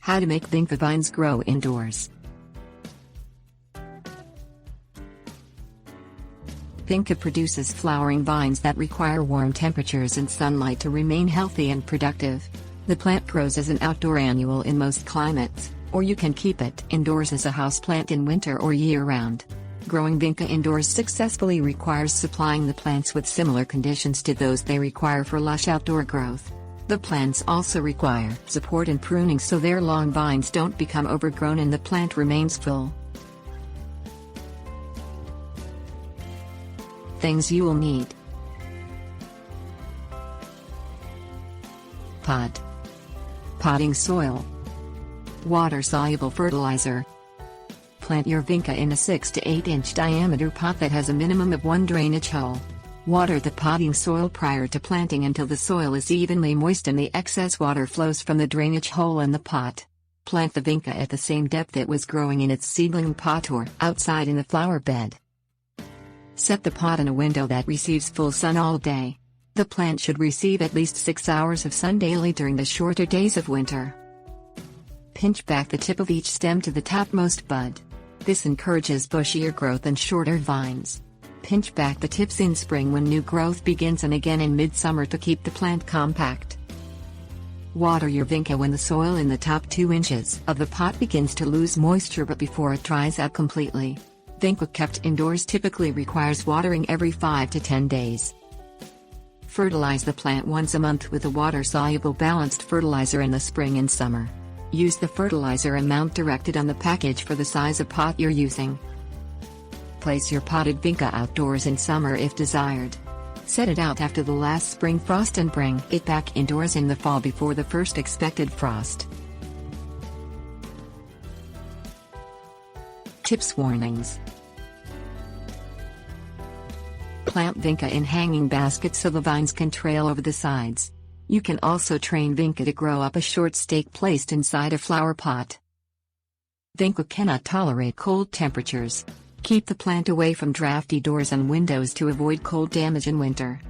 How to make Vinca vines grow indoors. Vinca produces flowering vines that require warm temperatures and sunlight to remain healthy and productive. The plant grows as an outdoor annual in most climates, or you can keep it indoors as a houseplant in winter or year-round. Growing Vinca indoors successfully requires supplying the plants with similar conditions to those they require for lush outdoor growth. The plants also require support and pruning so their long vines don't become overgrown and the plant remains full. Things you will need: pot, potting soil, water-soluble fertilizer. Plant your Vinca in a 6 to 8 inch diameter pot that has a minimum of 1 drainage hole. Water the potting soil prior to planting until the soil is evenly moist and the excess water flows from the drainage hole in the pot. Plant the Vinca at the same depth it was growing in its seedling pot or outside in the flower bed. Set the pot in a window that receives full sun all day. The plant should receive at least 6 hours of sun daily during the shorter days of winter. Pinch back the tip of each stem to the topmost bud. This encourages bushier growth and shorter vines. Pinch back the tips in spring when new growth begins and again in midsummer to keep the plant compact. Water your Vinca when the soil in the top 2 inches of the pot begins to lose moisture but before it dries out completely. Vinca kept indoors typically requires watering every 5 to 10 days. Fertilize the plant once a month with a water-soluble balanced fertilizer in the spring and summer. Use the fertilizer amount directed on the package for the size of pot you're using. Place your potted Vinca outdoors in summer if desired. Set it out after the last spring frost and bring it back indoors in the fall before the first expected frost. Tips warnings. Plant Vinca in hanging baskets so the vines can trail over the sides. You can also train Vinca to grow up a short stake placed inside a flower pot. Vinca cannot tolerate cold temperatures. Keep the plant away from drafty doors and windows to avoid cold damage in winter.